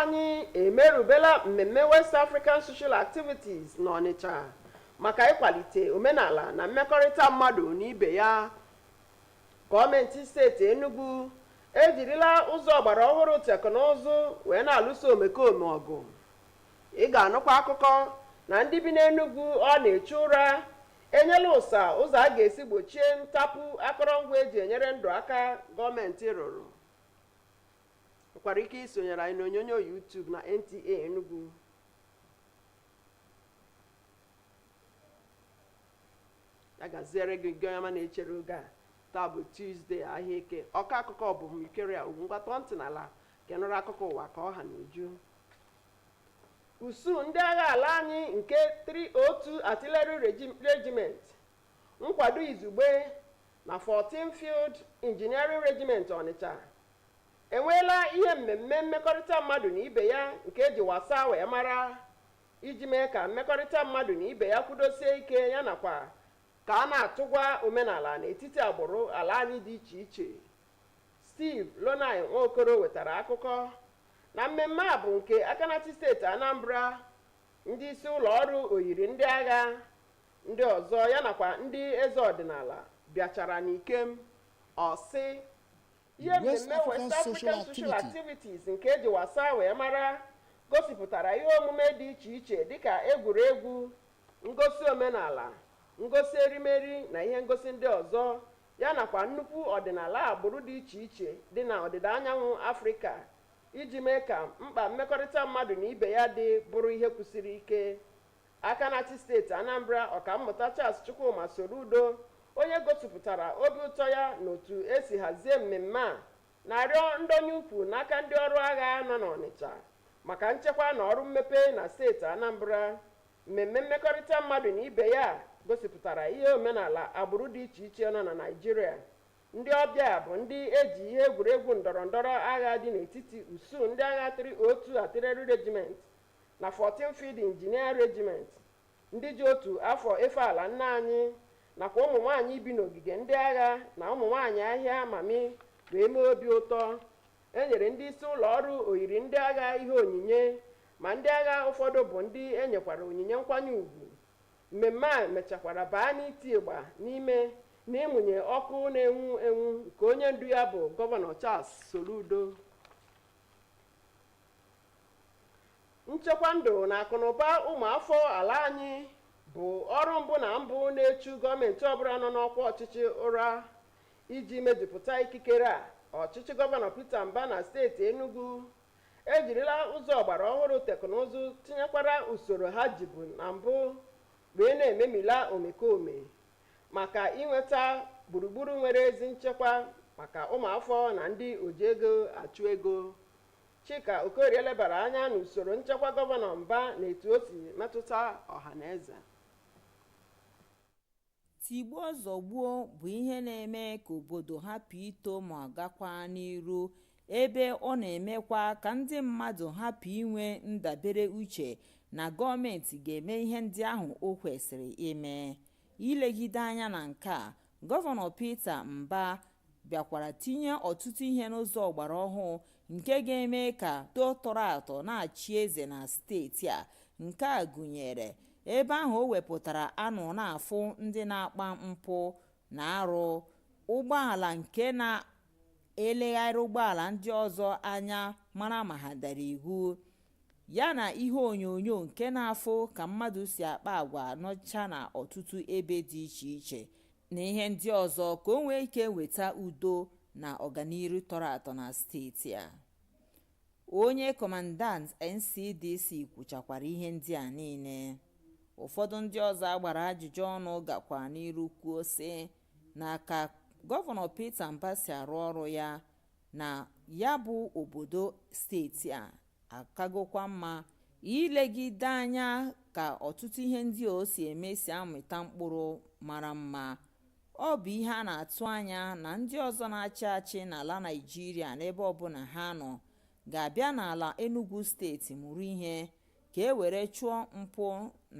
anyị emerubela mmemme West African Social Activities n'Ọnịcha maka ịkwalite omenala na mmekọrịta mmadụ na ibe ya. Gọọmenti steeti Enugu ejirila ụzọ ọgbara ọhụrụ teknụzụ wee na-alụso omekome ọgụ. Ị ga-anụkwa akụkọ na ndị bi n'Enugu ọ na-echu ụra enyela ụzọ a ga-esi gbochie ntapụ akụrụngwa eji enyere ndụ aka gọọmenti rụrụ. Nwekwara ike isonyere anyị n'onyonyo YouTube na NTA Enugu. Ya gaziere gị gị ọma na-echere oge a. Taa bụ Tuesday, ahịa Eke. Ọka akụkọ bụ Mikeria Ugwungwatọ ntị n'ala ka nụrụ akụkọ ụwa ka ọha na uju. Usuu ndị agha ala anyị nke 302 Artillery Regiment, nkwado izugbe na 14 Field Engineering Regiment Ọnịcha enweela ihe mmemme mmekọrịta mmadụ na ibe ya nke eji wasa wee mara, iji mee ka mmekọrịta mmadụ na ibe ya kwudosie ike, ya nakwa ka a na-atụgwa omenala n'etiti agbụrụ ala anyị dị iche iche. Steve Lonai Nwaokoro wetara akụkọ na mmemme a bụ nke Akanati steeti Anambra. Ndị isi ụlọ ọrụ oyiri ndị agha ndị ọzọ ya nakwa ndị eze ọdịnala bịachara n'Ikem. Ọsị ihe mmemme West African Social Activities nke eji wasa wee mara gosipụtara ihe omume dị iche iche dịka egwuregwu, ngosi omenala, ngosi erimeri na ihe ngosi ndị ọzọ, ya nakwa nnukwu ọdịnala agbụrụ dị iche iche dị na ọdịda anyanwụ Afrịka, iji mee ka mkpa mmekọrịta mmadụ na ibe ya dị bụrụ ihe kwụsiri ike. Akanati steeti Anambra Ọkammụta Charles Chukwuma Sorudo, onye gosipụtara obi ụtọ ya n'otu esi hazie mmemme a, na-arịọ ndonye ukwu n'aka ndị ọrụ agha nọ n'Ọnịcha maka nchekwa na ọrụ mmepe na steeti Anambra. Mmemme mmekọrịta mmadụ na ibe ya gosipụtara ihe omenala agbụrụ dị iche iche nọ na Naịjirịa. Ndị ọbịa bụ ndị eji ihe egwuregwu ndọrọndọrọ agha dị n'etiti usuu ndị agha 302 Artillery Regiment na 14 Field Engineer Regiment, ndị ji otu afọ efe ala nna anyị, nakwa ụmụ nwaanyị bi n'ogige ndị agha na ụmụ nwaanyị ahịa mami wee mee obi ụtọ. E nyere ndị isi ụlọ ọrụ oyiri ndị agha ihe onyinye, ma ndị agha ụfọdụ bụ ndị e nyekwara onyinye nkwanye ùgwù. Mmemme a mechakwara baa n'iti ịgba n'ime na ịmụnye ọkụ na-enwu enwu nke onye ndu ya bụ Gọvanọ Charles Soludo. Nchekwa ndụ na akụnụba ụmụafọ ala anyị bụ ọrụ mbụ na mbụ na-echu gọọmenti ọbụla nọ n'ọkwa ọchịchị ụra. Iji mejupụta ikikere a, ọchịchị Gọvanọ Peter Mba na steeti Enugu ejirila ụzọ ọgbara ọhụrụ teknụzụ tinyekwara usoro ha jibu na mbụ wee na-ememila omekome maka inweta gburugburu nwere ezi nchekwa maka ụmụafọ na ndị oji ego achụ ego. Chika Okorie lebara anya n'usoro nchekwa Gọvanọ Mba na etu o si metụta ọha na eze. Tigbuo zọgbuo bụ ihe na-eme ka obodo hapụ ito ma gakwa n'iru, ebe ọ na-emekwa ka ndị mmadụ hapụ inwe ndabere uche na gọọmenti ga-eme ihe ndị ahụ o kwesịrị ime. Ilegide anya na nke a, Gọvanọ Peter Mba bịakwara tinye ọtụtụ ihe n'ụzọ ọgbara ọhụụ nke ga-eme ka tọrọ atọ na-achị eze na steeti a. Nke a gụnyere ebe ahụ o wepụtara anụ na-afụ ndị na-akpa mpụ na arụ, ụgbọala nke na-elegharị ụgbọala ndị ọzọ anya mara ma ha dara iwu, ya na ihe onyonyo nke na-afụ ka mmadụ si akpa agwa nọcha na ọtụtụ ebe dị iche iche na ihe ndị ọzọ, ka o nwee ike weta udo na ọganihu tọrọ atọ na steeti a. Onye kọmandant NCDC kwuchakwara ihe ndị a niile. Ụfọdụ ndị ọzọ agbara ajụjụ ọnụ gakwa n'iru kwuo sị na ka Gọvanọ Peter Mba si arụ ọrụ ya na ya bụ obodo steeti a akagokwa mma, ilegide anya ka ọtụtụ ihe ndị o si eme si amịta mkpụrụ mara mma. Ọ bụ ihe a na-atụ anya na ndị ọzọ na-achị achị n'ala Naịjirịa n'ebe ọbụla ha nọ ga-abịa n'ala Enugu steeti mụrụ ihe ka e were chụọ mpụ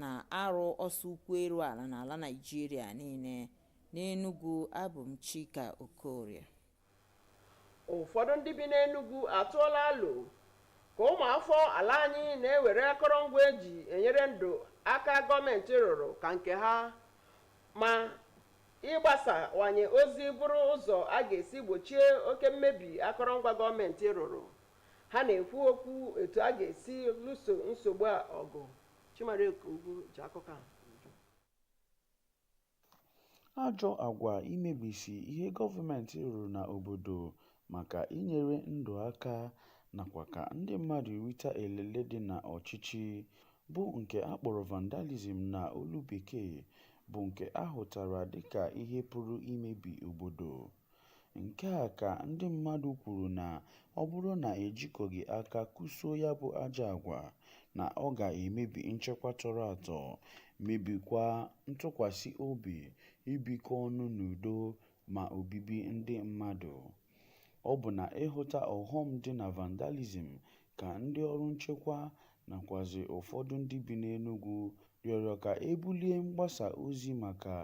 na arụ ọsọ ukwu eru ala n'ala Naịjirịa niile. N'Enugu, abụ m Chika Okorie. Ụfọdụ ndị bi n'Enugu atụọla alo ka ụmụafọ ala anyị na-ewere akụrụngwa eji enyere ndụ aka gọọmenti rụrụ ka nke ha, ma ịgbasawanye ozi bụrụ ụzọ a ga-esi gbochie oke mmebi akụrụngwa gọọmenti rụrụ. Ha na-ekwu okwu etu a ga-esi lụso nsogbu a ọgụ. Chimarike Ugwu ji akụkọ a. Ajọ agwa imebisi ihe gọọmenti rụrụ n'obodo maka inyere ndụ aka nakwa ka ndị mmadụ rita elele dị n'ọchịchị bụ nke a kpọrọ vandalism na olu bekee bụ nke a hụtara dịka ihe pụrụ imebi obodo. Nke a ka ndị mmadụ kwuru na ọ bụrụ na ejikọghị aka kụsuo ya bụ ajọ agwa na ọ ga-emebi nchekwa tọrọ atọ, mebikwa ntụkwasị obi, ibikọ ọnụ n'udo ma obibi ndị mmadụ. Ọ bụ na ịhụta ọghọm dị na vandalism ka ndị ọrụ nchekwa nakwazi ụfọdụ ndị bi n'Enugu rịọrọ ka ebulie mgbasa ozi maka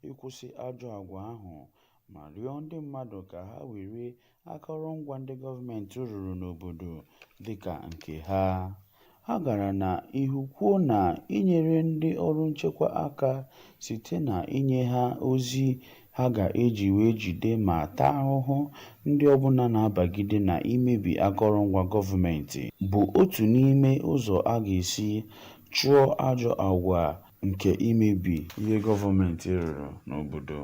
ịkwụsị ajọ agwa ahụ ma rịọ ndị mmadụ ka ha were akụrụngwa ndị gọọmenti rụrụ n'obodo dịka nke ha. Ha gara n'ihu kwuo na inyere ndị ọrụ nchekwa aka site na inye ha ozi ha ga-eji wee jide ma taa ahụhụ ndị ọbụla na-abagide na imebi akụrụngwa gọọmenti bụ otu n'ime ụzọ a ga-esi chụọ ajọ agwa nke imebi ihe gọọmenti rụrụ n'obodo.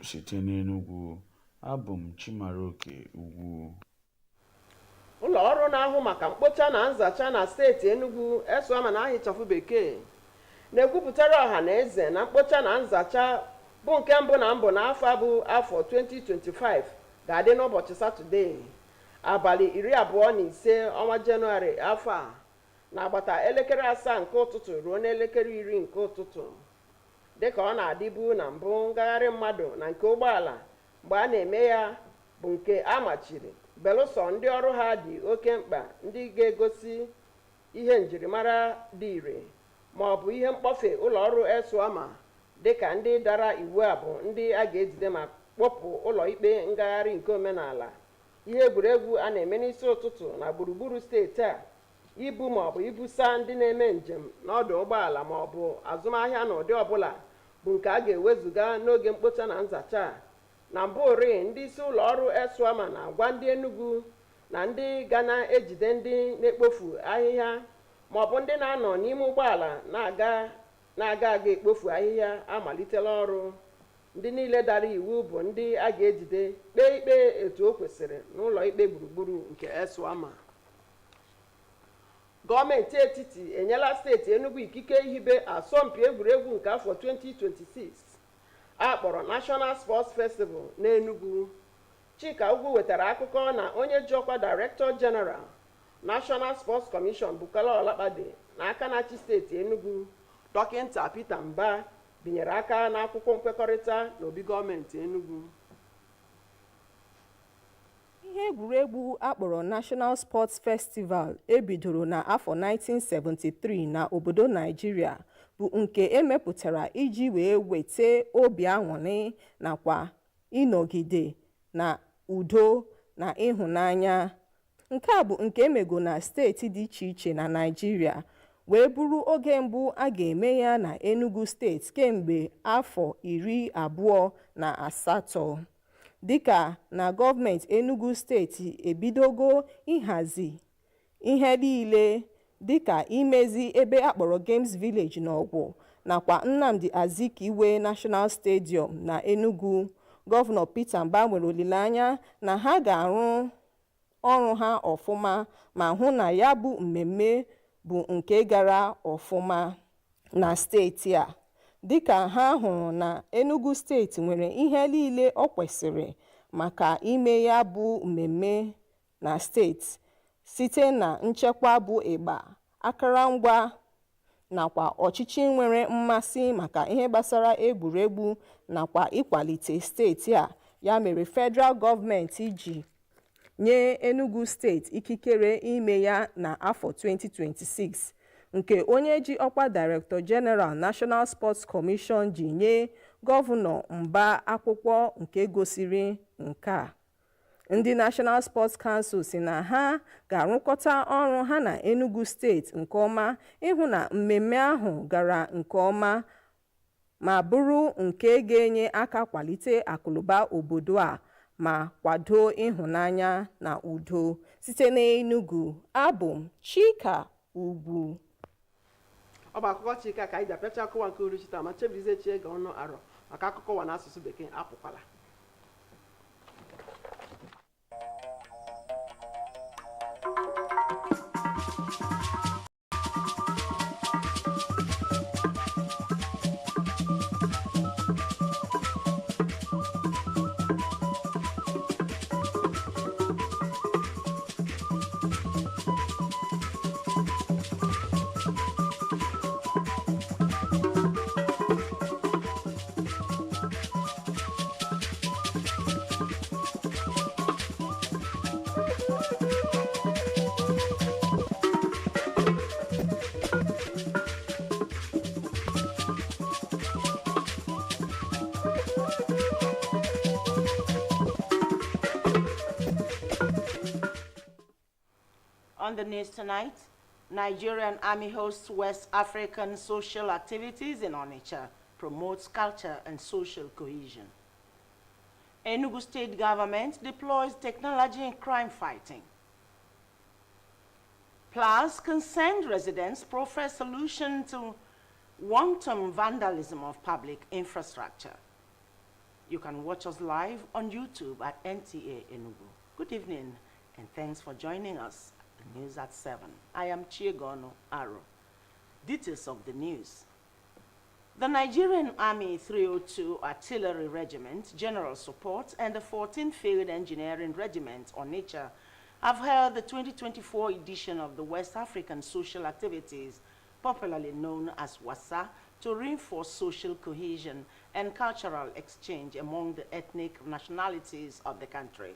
Site n'Enugu, abụ m Chimarike Ugwu. Ụlọ ọrụ na-ahụ maka mkpocha na nzacha na steeti Enugu esụama na ahịchafụ bekee na-ekwupụtara ọha na eze na mkpocha na nzacha bụ nke mbụ n'afọ bụ afọ 2025 ga-adị n'ụbọchị Satọde, abalị 25 ọnwa Jenụwarị afọ a n'agbata elekere 7 nke ụtụtụ ruo n'elekere 10 nke ụtụtụ. Dịka ọ na-adịbu na mbụ, ngagharị mmadụ na nke ụgbọala mgbe a na-eme ya bụ nke a machiri belụsọ ndị ọrụ ha dị oke mkpa, ndị ga-egosi ihe njirimara dị ire ma ọ bụ ihe mkpofe ụlọ ọrụ esụama dịka ndị dara iwu a bụ ndị a ga-ejide ma kpọpụ ụlọ ikpe ngagharị nke omenala. Ihe egwuregwu a na-eme n'isi ụtụtụ na gburugburu steeti a, ibu ma ọ bụ ibusa ndị na-eme njem n'ọdụ ụgbọala ma ọ bụ azụmahịa n'ụdị ọbụla bụ nke a ga-ewezuga n'oge mkpocha na nzacha. Na mbụ ndị isi ụlọ ọrụ esụama na-agwa ndị Enugu na ndị ga na-ejide ndị na-ekpofu ahịhịa ma ọ bụ ndị na-anọ n'ime ụgbọala na-aga ekpofu ahịhịa amalitela ọrụ. Ndị niile dara iwu bụ ndị a ga-ejide kpee ikpe etu o kwesịrị n'ụlọ ikpe gburugburu nke esụama. Gọọmenti etiti enyela steeti Enugu ikike ihibe asọmpi egwuregwu nke afọ 2026 a kpọrọ National Sports Festival n'Enugu. Chika Ugwu wetara akụkọ na onye ji ọkwa Director General National Sports Commission Bukola Olakpade n'aka na-achị steeti Enugu, Dọkịnta Peter Mba, binyere aka n'akwụkwọ nkwekọrịta n'obi gọọmenti Enugu. Ihe egwuregwu akpọrọ National Sports Festival ebidoro n'afọ 1973 na obodo Naịjirịa bụ nke emepụtara iji wee weta obi aṅụrị nakwa ịnọgide na udo na ịhụnanya. Nke a bụ nke emego na steeti dị iche iche na Naịjirịa wee bụrụ oge mbụ a ga-eme ya na Enugu steeti kemgbe afọ 28 dịka na gọọmenti Enugu steeti ebidogo ịhazi ihe niile dịka imezi ebe akpọrọ Games Village n'Ọgwụ nakwa Nnamdi Azikiwe National Stadium na Enugu. Gọvanọ Peter Mba nwere olileanya na ha ga-arụ ọrụ ha ọfụma ma hụ na ya bụ mmemme bụ nke gara ọfụma na steeti a, dịka ha hụrụ na Enugu steeti nwere ihe niile ọ kwesịrị maka ime ya bụ mmemme na steeti, site na nchekwa bụ ịgba, akụrụngwa nakwa ọchịchị nwere mmasị maka ihe gbasara egwuregwu nakwa ịkwalite steeti a. Ya mere federal gọọmenti ji nye Enugu steeti ikikere ime ya na afọ 2026, nke onye ji ọkwa Director General National Sports Commission ji nye Gọvanọ Mba akwụkwọ nke gosiri nke a. ndị National Sports Council si na ha ga-arụkọta ọrụ ha na Enugu steeti nke ọma ịhụ na mmemme ahụ gara nke ọma ma bụrụ nke ga-enye aka kwalite akụnụba obodo a ma kwado ịhụnanya na udo. Site n'Enugu, abụ m Chika Ugwu. Ọ bụ akụkọ Chika ka anyị ji apịacha akụwa nke uruchi taa, ma chebizie chi ege ọnụ arọ maka akụkọ ụwa n'asụsụ Bekee apụkwala. On the news tonight, Nigerian Army hosts West African social activities in Onitsha, promotes culture and social cohesion. Enugu state government deploys technology in crime fighting. Plus, concerned residents profess solution to wanton vandalism of public infrastructure. You can watch us live on YouTube at NTA Enugu. Good evening, and thanks for joining us. The news at 7. I am Chiegono Aro. Details of the news. The Nigerian Army 302 Artillery Regiment, General Support, and the 14th Field Engineering Regiment, Onitsha, have held the 2024 edition of the West African Social Activities, popularly known as WASA, to reinforce social cohesion and cultural exchange among the ethnic nationalities of the country.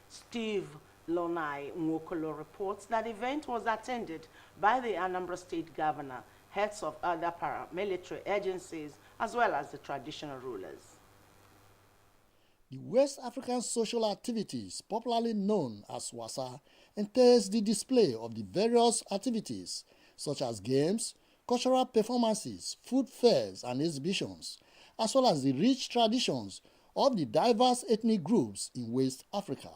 Steve Lonai Nwokolo reports that the event was attended by the Anambra State Governor, heads of other paramilitary agencies, as well as the traditional rulers. The West African Social Activities, popularly known as WASA, entails the display of the various activities such as games, cultural performances, food fairs and exhibitions, as well as the rich traditions of the diverse ethnic groups in West Africa,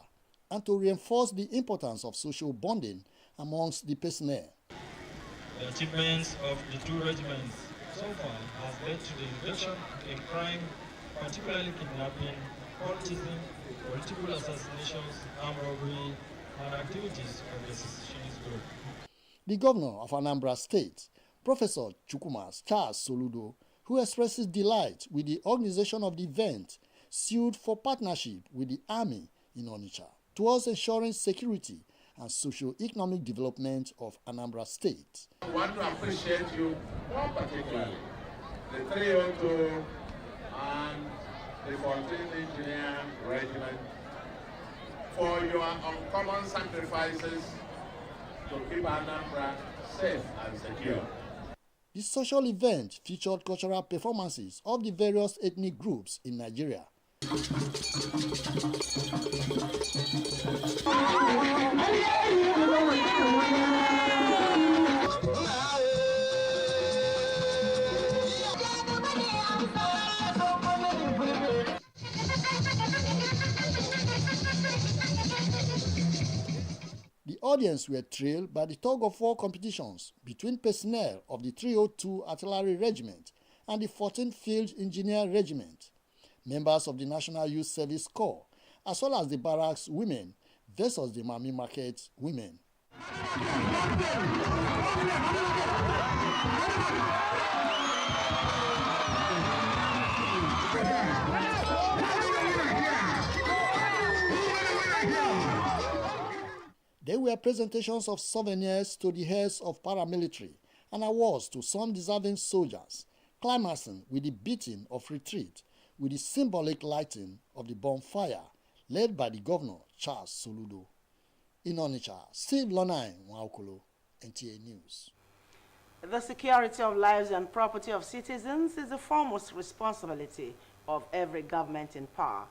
and to reinforce the importance of social bonding amongst the personnel. The achievements of the two regiments so far has led to the reduction in crime, particularly kidnapping, cultism, political assassinations, armed robbery, and activities of the secessionist group. The governor of Anambra State, Professor Chukwumas Charles Soludo, who expresses delight with the organization of the event, sued for partnership with the army in Onitsha towards ensuring security and socio-economic development of Anambra State. I want to appreciate you more particularly, the 302 and the 14th Engineer Regiment, for your uncommon sacrifices to keep Anambra safe and secure. The social event featured cultural performances of the various ethnic groups in Nigeria. The audience were thrilled by the tug-of-war competitions between personnel of the 302 Artillery Regiment and the 14th Field Engineer Regiment, members of the National Youth Service Corps, as well as the barracks women versus the Mami Market women. There were presentations of souvenirs to the heads of paramilitary and awards to some deserving soldiers, climaxing with the beating of retreat with the symbolic lighting of the bonfire led by the governor, Charles Soludo. In Onitsha, Steve Lonai Nwokolo, NTA News. The security of lives and property of citizens is the foremost responsibility of every government in power.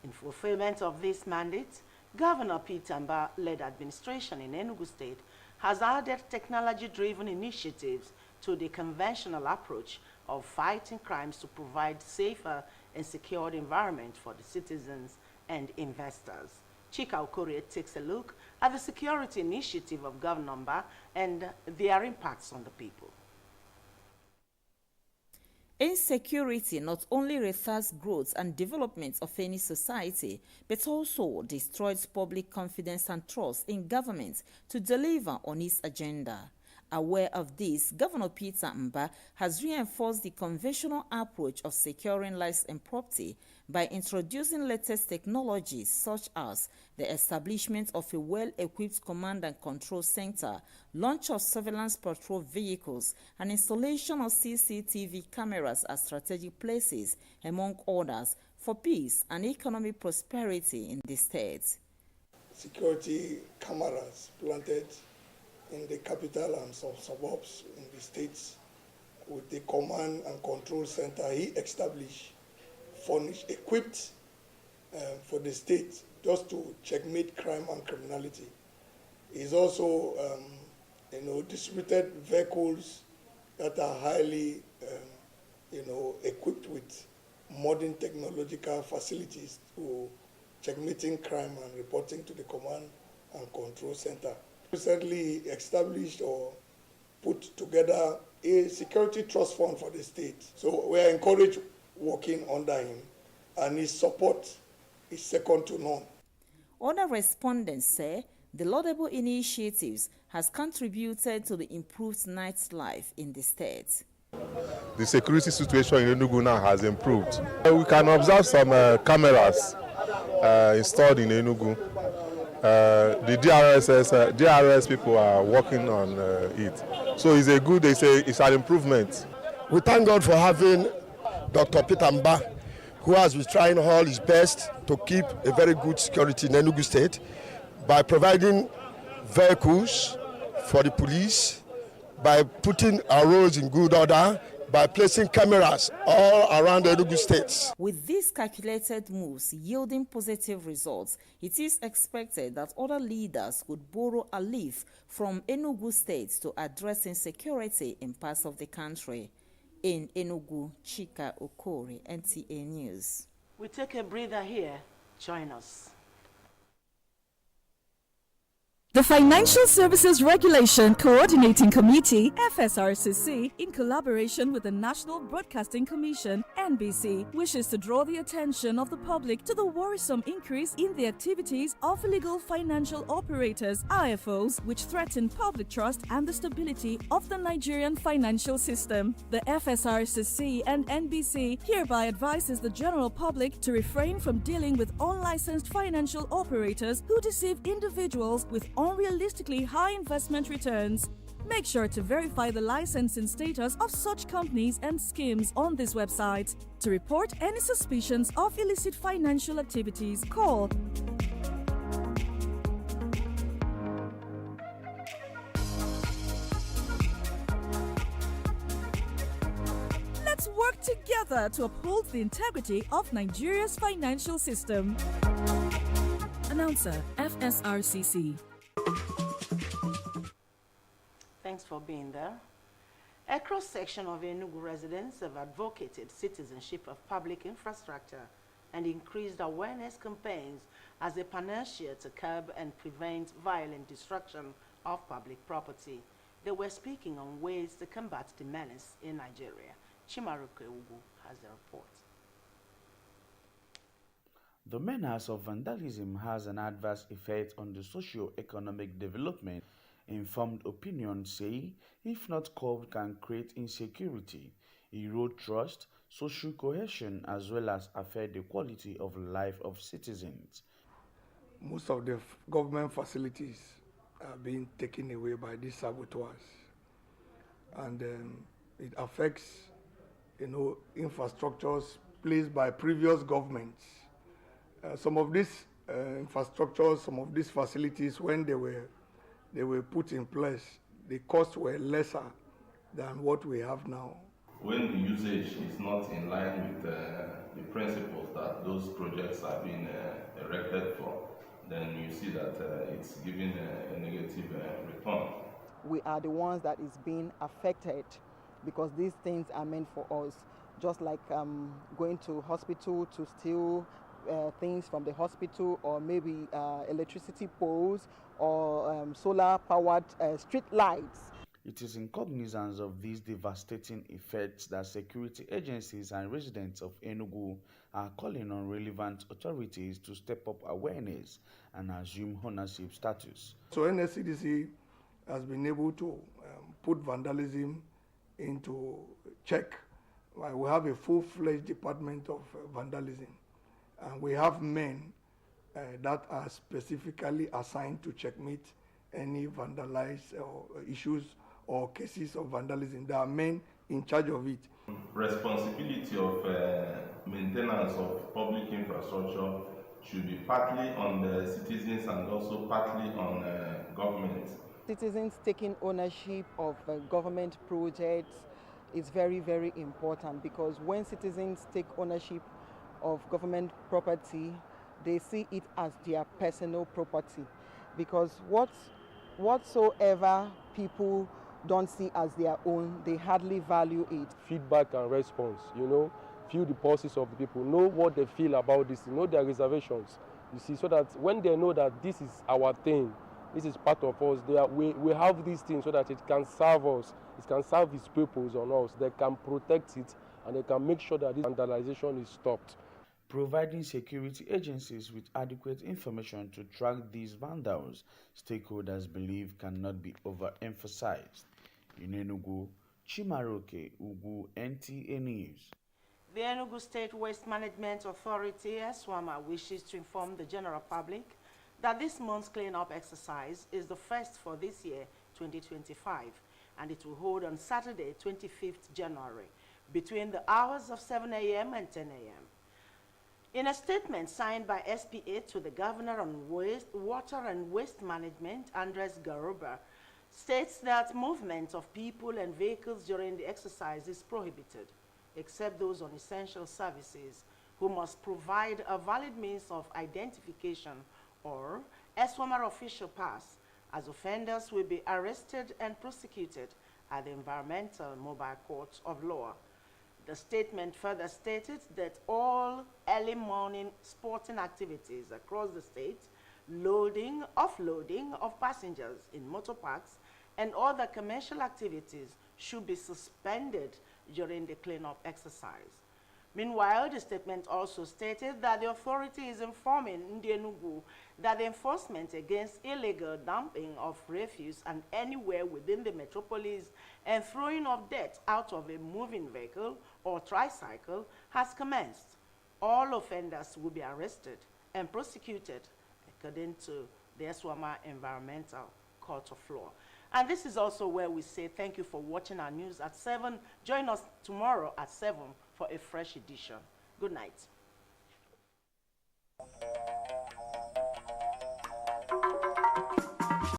In fulfillment of this mandate, Governor Peter Mba-led administration in Enugu State has added technology-driven initiatives to the conventional approach of fighting crimes to provide safer and secured environment for the citizens and investors. Chika Okorie takes a look at the security initiative of Governor Mba and their impacts on the people. Insecurity not only retards growth and development of any society, but also destroys public confidence and trust in government to deliver on its agenda. Aware of this, Governor Peter Mba has reinforced the conventional approach of securing lives and property by introducing latest technologies such as the establishment of a well-equipped command and control center, launch of surveillance patrol vehicles, and installation of CCTV cameras at strategic places, among others, for peace and economic prosperity in the state. Security cameras planted in the capital and some suburbs in the states with the command and control center he established, furnished, equipped for the state just to checkmate crime and criminality. He's also, distributed vehicles that are highly, equipped with modern technological facilities to checkmating crime and reporting to the command and control center. Recently established or put together a security trust fund for the state. So we are encouraged working under him, and his support is second to none. Other respondents say the laudable initiatives has contributed to the improved nightlife in the state. The security situation in Enugu now has improved. We can observe some cameras installed in Enugu. The DRS people are working on it. So it's an improvement. We thank God for having Dr. Peter Mba, who has been trying all his best to keep a very good security in Enugu State by providing vehicles for the police, by putting our roads in good order, by placing cameras all around the Enugu State. With these calculated moves yielding positive results, it is expected that other leaders could borrow a leaf from Enugu State to address insecurity in parts of the country. In Enugu, Chika Okorie, NTA News. We take a breather here. Join us. The Financial Services Regulation Coordinating Committee, FSRCC, in collaboration with the National Broadcasting Commission, NBC, wishes to draw the attention of the public to the worrisome increase in the activities of illegal financial operators, IFOs, which threaten public trust and the stability of the Nigerian financial system. The FSRCC and NBC hereby advises the general public to refrain from dealing with unlicensed financial operators who deceive individuals with unrealistically high investment returns. Make sure to verify the licensing status of such companies and schemes on this website. To report any suspicions of illicit financial activities, call Let's work together to uphold the integrity of Nigeria's financial system. Announcer, FSRCC. Thanks for being there. A cross-section of Enugu residents have advocated citizenship of public infrastructure and increased awareness campaigns as a panacea to curb and prevent violent destruction of public property. They were speaking on ways to combat the menace in Nigeria. Chimaruke Ugu has the report. The menace of vandalism has an adverse effect on the socio-economic development. Informed opinions say, if not curbed, can create insecurity, erode trust, social cohesion, as well as affect the quality of life of citizens. Most of the government facilities are being taken away by these saboteurs, and it affects, infrastructures placed by previous governments. Some of these infrastructures, some of these facilities, when they were put in place, the costs were lesser than what we have now. When the usage is not in line with the principles that those projects are being erected for, then you see that it's giving a negative return. We are the ones that is being affected because these things are meant for us. Just like going to hospital to steal things from the hospital, or maybe electricity poles or solar powered street lights. It is in cognizance of these devastating effects that security agencies and residents of Enugu are calling on relevant authorities to step up awareness and assume ownership status. So NSCDC has been able to put vandalism into check. We have a full-fledged department of vandalism, and we have men that are specifically assigned to checkmate any vandalized issues or cases of vandalism. There are men in charge of it. Responsibility of maintenance of public infrastructure should be partly on the citizens and also partly on government. Citizens taking ownership of government projects is very, very important, because when citizens take ownership of government property, they see it as their personal property, because whatsoever people don't see as their own, they hardly value it. Feedback and response, feel the pulses of the people, know what they feel about this, know their reservations, so that when they know that this is our thing, this is part of us, we have these things so that it can serve us, it can serve its purpose on us, they can protect it, and they can make sure that this vandalization is stopped. Providing security agencies with adequate information to track these vandals, stakeholders believe cannot be overemphasized. In Enugu, Chimaroke Ugu, NTA News. The Enugu State Waste Management Authority, ESWAMA, wishes to inform the general public that this month's cleanup exercise is the first for this year, 2025, and it will hold on Saturday, 25th January, between the hours of 7 a.m. and 10 a.m. In a statement signed by SPA to the Governor on Water and Waste Management, Andres Garuba, states that movement of people and vehicles during the exercise is prohibited, except those on essential services, who must provide a valid means of identification or ESWAMA official pass, as offenders will be arrested and prosecuted at the Environmental Mobile Court of Law. The statement further stated that all early morning sporting activities across the state, loading, offloading of passengers in motor parks, and other commercial activities should be suspended during the cleanup exercise. Meanwhile, the statement also stated that the authority is informing Enugu that the enforcement against illegal dumping of refuse and anywhere within the metropolis and throwing of dirt out of a moving vehicle or tricycle has commenced. All offenders will be arrested and prosecuted according to the ESWAMA Environmental Court of Law. And this is also where we say thank you for watching our news at 7. Join us tomorrow at 7 for a fresh edition. Good night.